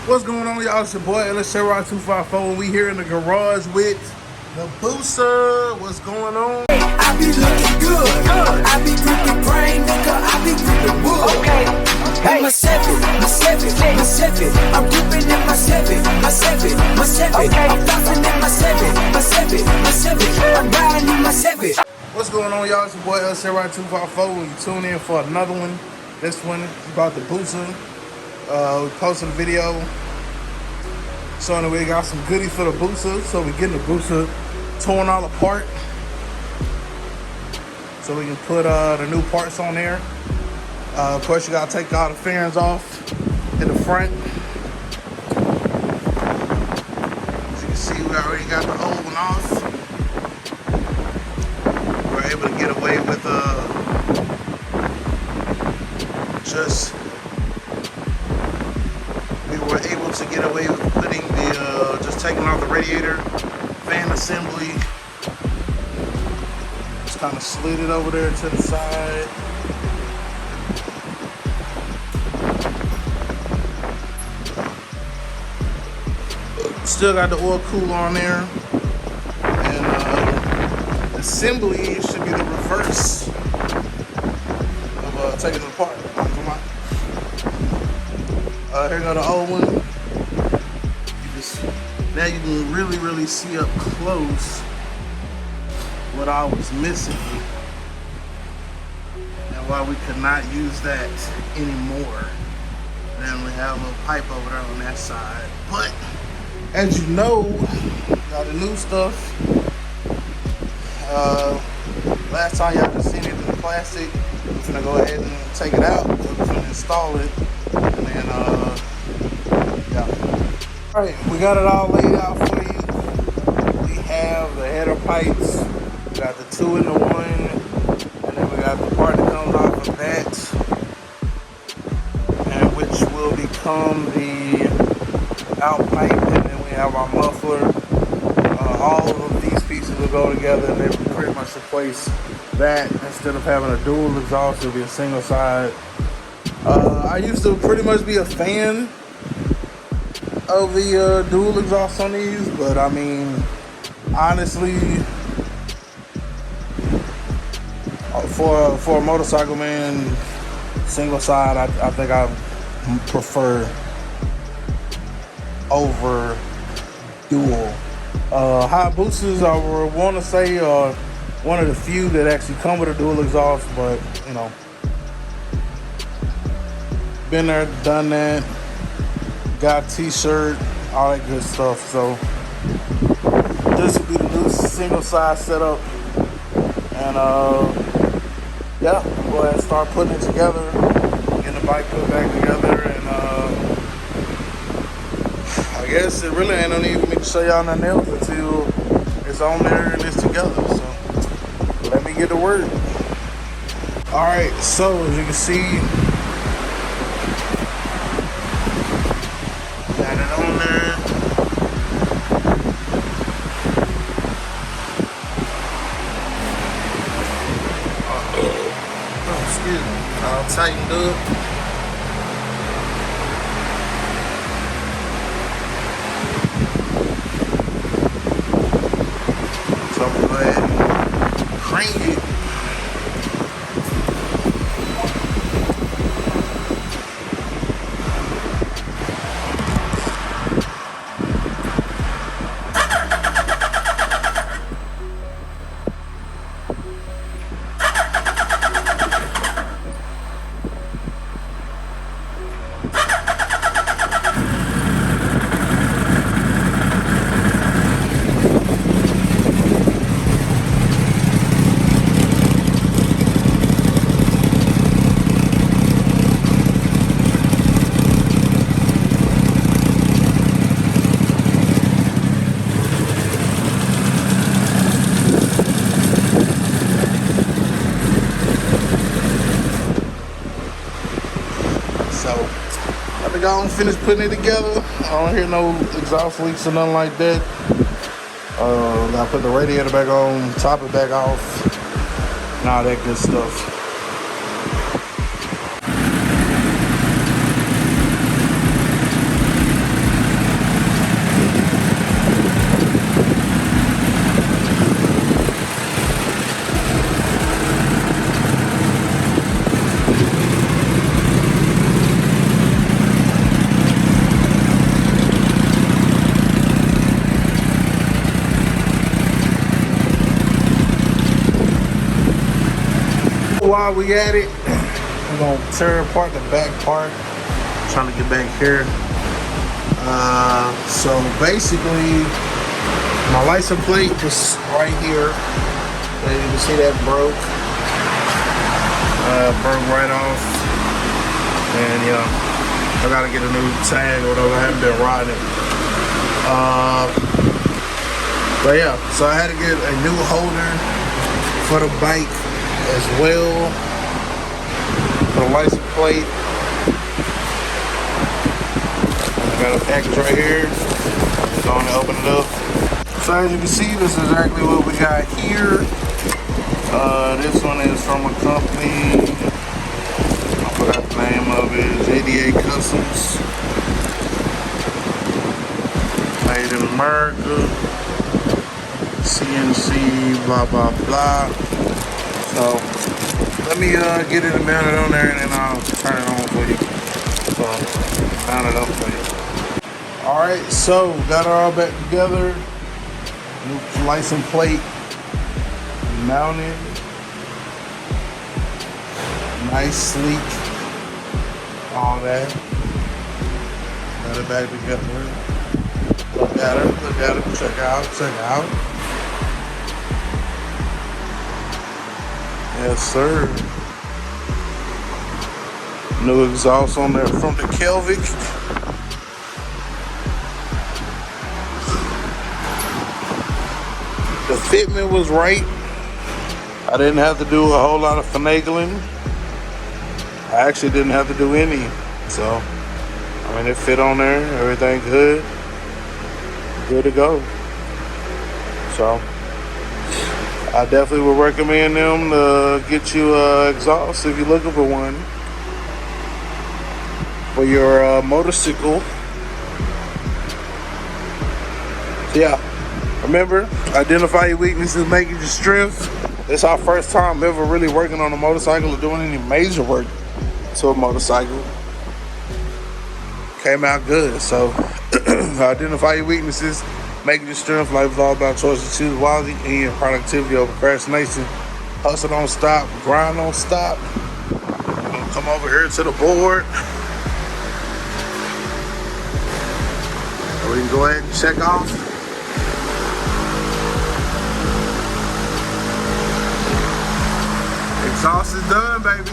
What's going on, y'all? It's your boy LSRY254, and we here in the garage with the Boosa. What's going on? I be looking good. I be gripping brain, nigga. I be gripping wood. Okay. Hey. My seven. I'm gripping in my seven. Okay. I'm flossing in my seven. I'm riding in my seven. What's going on, y'all? It's your boy LSRY254, and you tune in for another one. This one is about the Boosa. We posted a video showing that we got some goodies for the Boosa. So we're getting the Boosa torn all apart so we can put the new parts on there. Of course, you gotta take all the fairings off in the front. As you can see, we already got the old one off. We're able to get away with putting the just taking off the radiator fan assembly. Just kind of slid it over there to the side. Still got the oil cooler on there, and assembly should be the reverse of taking it apart. Here go the old one. Now you can really see up close what I was missing and why we could not use that anymore. Then we have a little pipe over there on that side. But as you know, got the new stuff. Last time y'all just seen it in the plastic. We're gonna go ahead and take it out. We're gonna install it, and then yeah. All right, we got it all laid out for you. We have the header pipes. We got the 2-in-1, and then we got the part that comes off of that, and which will become the out pipe, and then we have our muffler. All of these pieces will go together, and they pretty much replace that. Instead of having a dual exhaust, it'll be a single side. I used to pretty much be a fan of the dual exhaust on these, but I mean, honestly, for a motorcycle, man, single side, I think I prefer over dual. Hayabusas, I want to say, are one of the few that actually come with a dual exhaust, but you know, been there, done that. Got t-shirt, all that good stuff. So this will be the new single side setup, and yeah, we'll go ahead and start putting it together, getting the bike put back together, and I guess it really ain't no need for me to show y'all nothing else until it's on there and it's together. So let me get to work. All right, so as you can see, got it on there. Oh, excuse me. All tightened up. So I'm gonna go ahead and crank it. I don't finish putting it together. I don't hear no exhaust leaks or nothing like that. I put the radiator back on, top it back off, and all that good stuff. while we at it, we're gonna tear apart the back part. Trying to get back here. So basically, my license plate was right here. And you can see that broke. Broke right off. And yeah, I gotta get a new tag or whatever. I haven't been riding it. But yeah, so I had to get a new holder for the bike as well. For the license plate. I got a package right here. I'm going to open it up. So as you can see, this is exactly what we got here. This one is from a company, I forgot the name of it, JDA Customs. Made in America. CNC, blah, blah, blah. So, let me get it mounted on there and then I'll turn it on for you. So, mount it up for you. Alright, so got it all back together. New license plate mounted. Nice, sleek, all that. Got it back together. Look at it, check out. Yes, sir. New exhaust on there from Dekelvic. The fitment was right. I didn't have to do a whole lot of finagling. I actually didn't have to do any. So, I mean, it fit on there. Everything good. Good to go. So, I definitely would recommend them to get you exhaust if you're looking for one for your motorcycle. So yeah, remember, identify your weaknesses, make it your strength. It's our first time ever really working on a motorcycle or doing any major work to a motorcycle. Came out good. So identify your weaknesses, make it your strength. Life is all about choices. Choose wisely and your productivity over procrastination. Hustle don't stop, grind don't stop. I'm gonna come over here to the board. We can go ahead and check off. Exhaust is done, baby.